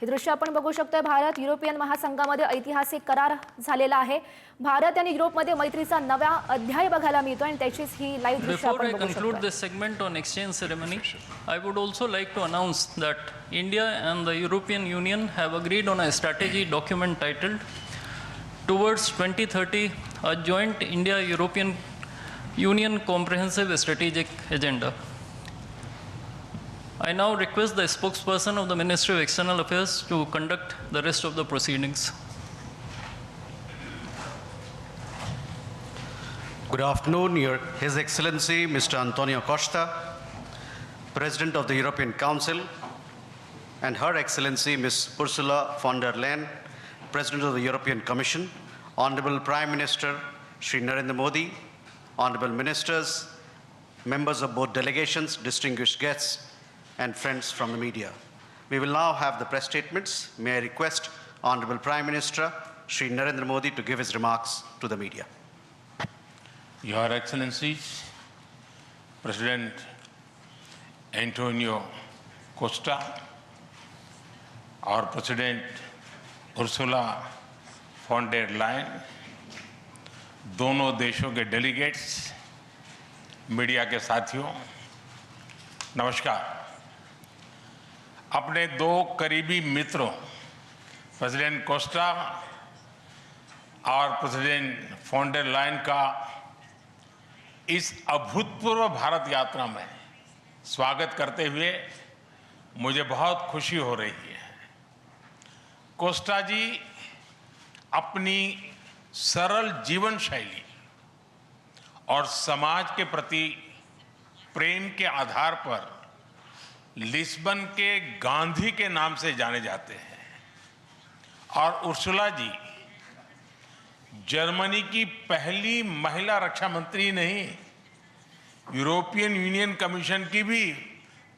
हे दृश्य आपण बघू शकतोय. भारत युरोपियन महासंघामध्ये ऐतिहासिक करार झालेला आहे. भारत आणि युरोपमध्ये मैत्रीचा नवा अध्याय बघायला मिळतो आणि त्याचीच ही लाईव्ह दृश्य Before आपण I बघू conclude शकतो. this segment on exchange ceremony, I would also like to announce that India and the European Union have agreed on a strategy document titled Towards 2030, a joint India-European Union comprehensive strategic agenda. I now request the spokesperson of the Ministry of External Affairs to conduct the rest of the proceedings. Good afternoon, His Excellency Mr. Antonio Costa, President of the European Council, and Her Excellency Ms. Ursula von der Leyen, President of the European Commission, Honorable Prime Minister Shri Narendra Modi, Honorable Ministers, members of both delegations, distinguished guests, and friends from the media. We will now have the press statements. May I request Honorable Prime Minister Shri Narendra Modi to give his remarks to the media. Your Excellencies, President Antonio Costa, our President Ursula von der Leyen, दोनों देशों के delegates, media के साथियों, नमस्कार। अपने दो करीबी मित्रों प्रेसिडेंट कोस्टा और प्रेसिडेंट फॉन डेर लायन का इस अभूतपूर्व भारत यात्रा में स्वागत करते हुए मुझे बहुत खुशी हो रही है। कोस्टा जी अपनी सरल जीवन शैली और समाज के प्रति प्रेम के आधार पर लिस्बन के गांधी के नाम से जाने जाते हैं और उर्सुला जी जर्मनी की पहली महिला रक्षा मंत्री नहीं, यूरोपियन यूनियन कमीशन की भी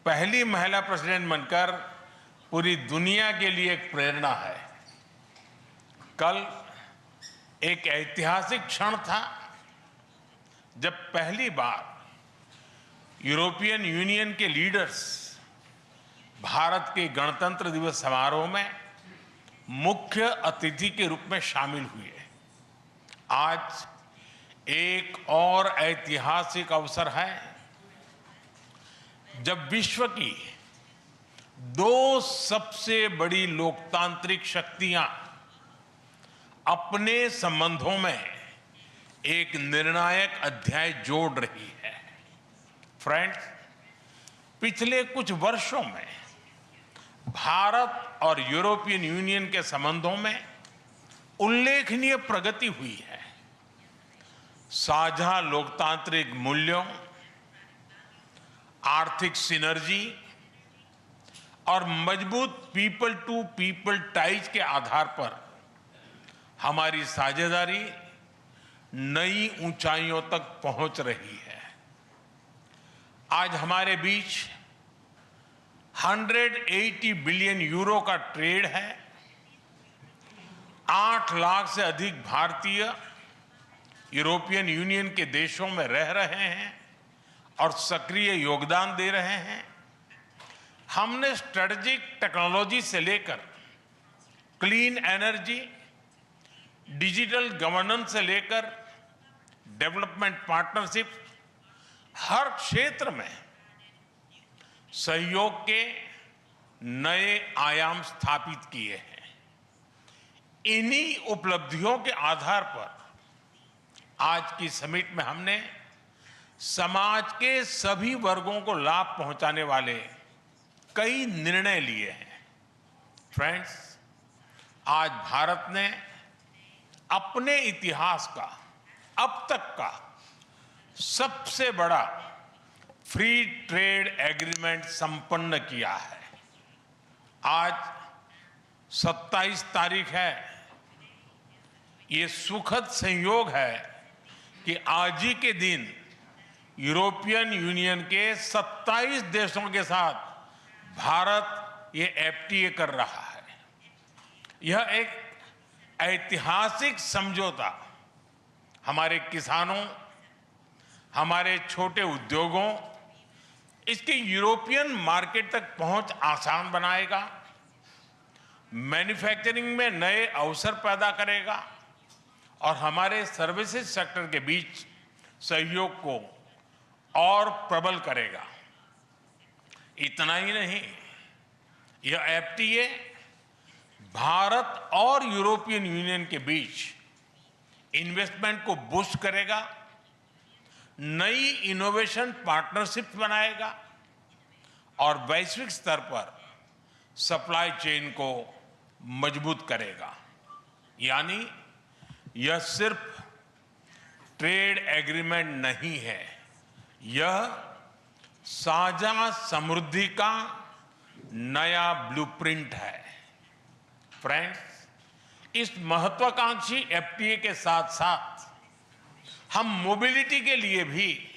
पहली महिला प्रेसिडेंट बनकर पूरी दुनिया के लिए एक प्रेरणा है। कल एक ऐतिहासिक क्षण था जब पहली बार यूरोपियन यूनियन के लीडर्स भारत के गणतंत्र दिवस समारोह में मुख्य अतिथि के रूप में शामिल हुए। आज एक और ऐतिहासिक अवसर है जब विश्व की दो सबसे बड़ी लोकतांत्रिक शक्तियां अपने संबंधों में एक निर्णायक अध्याय जोड़ रही है। फ्रेंड्स, पिछले कुछ वर्षों में भारत और यूरोपियन यूनियन के संबंधों में उल्लेखनीय प्रगति हुई है। साझा लोकतांत्रिक मूल्यों, आर्थिक सिनर्जी और मजबूत पीपल टू पीपल टाइज के आधार पर हमारी साझेदारी नई ऊंचाइयों तक पहुंच रही है। आज हमारे बीच 180 बिलियन यूरो का ट्रेड है। 8 लाख से अधिक भारतीय यूरोपियन यूनियन के देशों में रह रहे हैं और सक्रिय योगदान दे रहे हैं। हमने स्ट्रेटेजिक टेक्नोलॉजी से लेकर क्लीन एनर्जी, डिजिटल गवर्नेंस से लेकर डेवलपमेंट पार्टनरशिप, हर क्षेत्र में सहयोग के नए आयाम स्थापित किए हैं। इन्हीं उपलब्धियों के आधार पर आज की समिट में हमने समाज के सभी वर्गों को लाभ पहुंचाने वाले कई निर्णय लिए हैं। फ्रेंड्स, आज भारत ने अपने इतिहास का अब तक का सबसे बड़ा फ्री ट्रेड एग्रीमेंट संपन्न किया है। आज 27 तारीख है। ये सुखद संयोग है कि आज ही के दिन यूरोपियन यूनियन के 27 देशों के साथ भारत ये एफटीए कर रहा है। यह एक ऐतिहासिक समझौता हमारे किसानों, हमारे छोटे उद्योगों, इसके यूरोपियन मार्केट तक पहुंच आसान बनाएगा। मैन्युफैक्चरिंग में नए अवसर पैदा करेगा और हमारे सर्विसेज सेक्टर के बीच सहयोग को और प्रबल करेगा। इतना ही नहीं, यह एफटीए भारत और यूरोपियन यूनियन के बीच इन्वेस्टमेंट को बूस्ट करेगा, नई इनोवेशन पार्टनरशिप बनाएगा और वैश्विक स्तर पर सप्लाई चेन को मजबूत करेगा। यानी यह सिर्फ ट्रेड एग्रीमेंट नहीं है, यह साझा समृद्धि का नया ब्लूप्रिंट है। फ्रेंड्स, इस महत्वाकांक्षी एफटीए के साथ साथ हम मोबिलिटी के लिए भी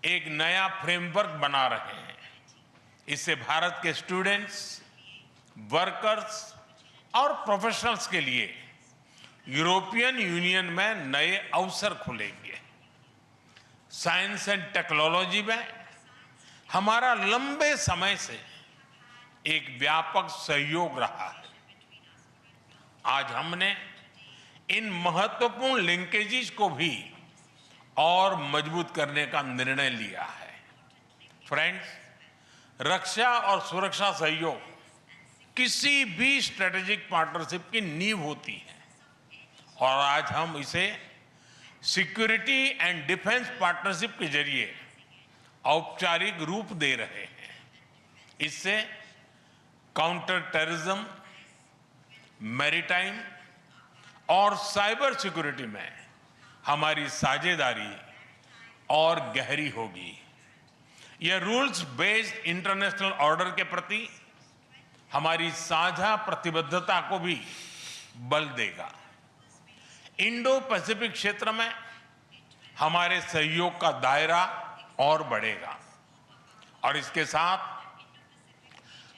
एक नया फ्रेमवर्क बना रहे हैं। इससे भारत के स्टूडेंट्स, वर्कर्स और प्रोफेशनल्स के लिए यूरोपियन यूनियन में नए अवसर खुलेंगे। साइंस एंड टेक्नोलॉजी में हमारा लंबे समय से एक व्यापक सहयोग रहा है। आज हमने इन महत्वपूर्ण लिंकेजेस को भी और मजबूत करने का निर्णय लिया है। फ्रेंड्स, रक्षा और सुरक्षा सहयोग किसी भी स्ट्रेटेजिक पार्टनरशिप की नींव होती है और आज हम इसे सिक्योरिटी एंड डिफेंस पार्टनरशिप के जरिए औपचारिक रूप दे रहे हैं। इससे काउंटर टेररिज्म, मैरीटाइम और साइबर सिक्योरिटी में हमारी साझेदारी और गहरी होगी। यह रूल्स बेस्ड इंटरनेशनल ऑर्डर के प्रति हमारी साझा प्रतिबद्धता को भी बल देगा। इंडो पैसिफिक क्षेत्र में हमारे सहयोग का दायरा और बढ़ेगा और इसके साथ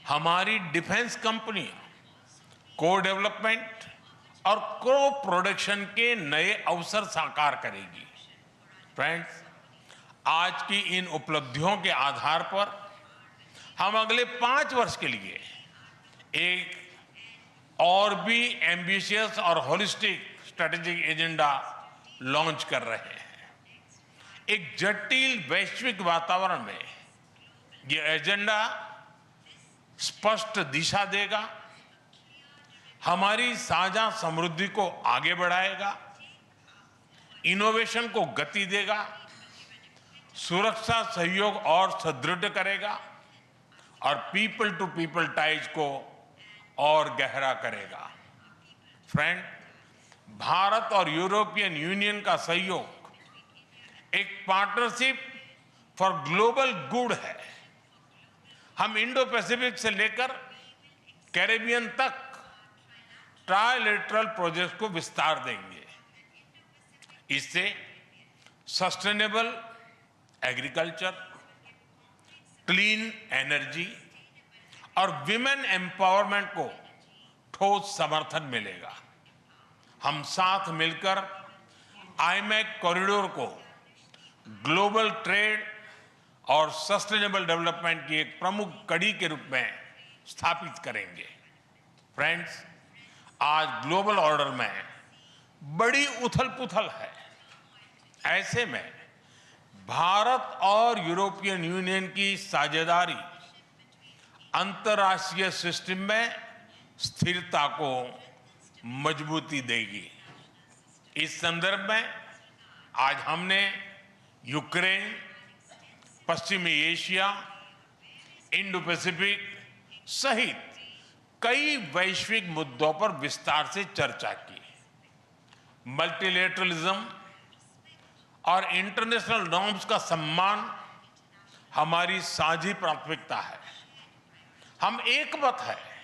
हमारी डिफेंस कंपनी को डेवलपमेंट और को प्रोडक्शन के नए अवसर साकार करेगी। फ्रेंड्स, आज की इन उपलब्धियों के आधार पर हम अगले 5 वर्ष के लिए एक और भी एम्बिशियस और होलिस्टिक स्ट्रेटेजिक एजेंडा लॉन्च कर रहे हैं। एक जटिल वैश्विक वातावरण में यह एजेंडा स्पष्ट दिशा देगा, हमारी साझा समृद्धि को आगे बढ़ाएगा, इनोवेशन को गति देगा, सुरक्षा सहयोग और सुदृढ़ करेगा और पीपल टू पीपल टाइज को और गहरा करेगा। फ्रेंड, भारत और यूरोपियन यूनियन का सहयोग एक पार्टनरशिप फॉर ग्लोबल गुड है। हम इंडो पैसिफिक से लेकर कैरेबियन तक ट्राइलेटरल प्रोजेक्ट को विस्तार देंगे। इससे सस्टेनेबल एग्रीकल्चर, क्लीन एनर्जी और विमेन एम्पावरमेंट को ठोस समर्थन मिलेगा। हम साथ मिलकर आईमैक कॉरिडोर को ग्लोबल ट्रेड और सस्टेनेबल डेवलपमेंट की एक प्रमुख कड़ी के रूप में स्थापित करेंगे। फ्रेंड्स, आज ग्लोबल ऑर्डर में बड़ी उथल-पुथल है। ऐसे में भारत और यूरोपियन यूनियन की साझेदारी अंतर्राष्ट्रीय सिस्टम में स्थिरता को मजबूती देगी। इस संदर्भ में आज हमने यूक्रेन, पश्चिमी एशिया, इंडो पैसिफिक सहित कई वैश्विक मुद्दों पर विस्तार से चर्चा की। मल्टीलेटरलिज्म और इंटरनेशनल नॉर्म्स का सम्मान हमारी साझी प्राथमिकता है। हम एकमत है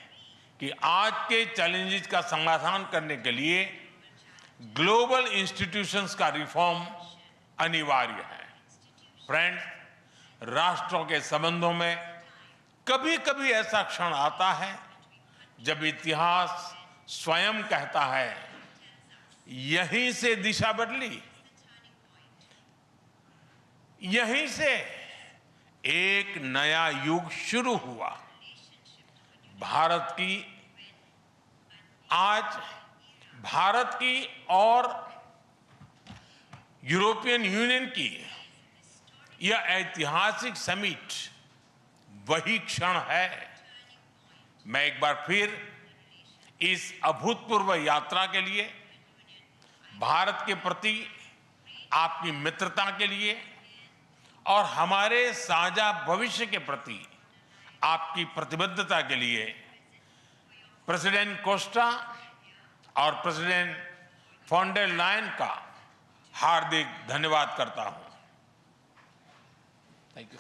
कि आज के चैलेंजेस का समाधान करने के लिए ग्लोबल इंस्टीट्यूशंस का रिफॉर्म अनिवार्य है। फ्रेंड्स, राष्ट्रों के संबंधों में कभी-कभी ऐसा क्षण आता है जब इतिहास स्वयं कहता है, यहीं से दिशा बदली, यहीं से एक नया युग शुरू हुआ। भारत की आज भारत की और यूरोपियन यूनियन की यह ऐतिहासिक समिट वही क्षण है। मैं एक बार फिर इस अभूतपूर्व यात्रा के लिए, भारत के प्रति आपकी मित्रता के लिए और हमारे साझा भविष्य के प्रति आपकी प्रतिबद्धता के लिए प्रेसिडेंट कोस्टा और प्रेसिडेंट फॉन डर लायन का हार्दिक धन्यवाद करता हूं। Thank you.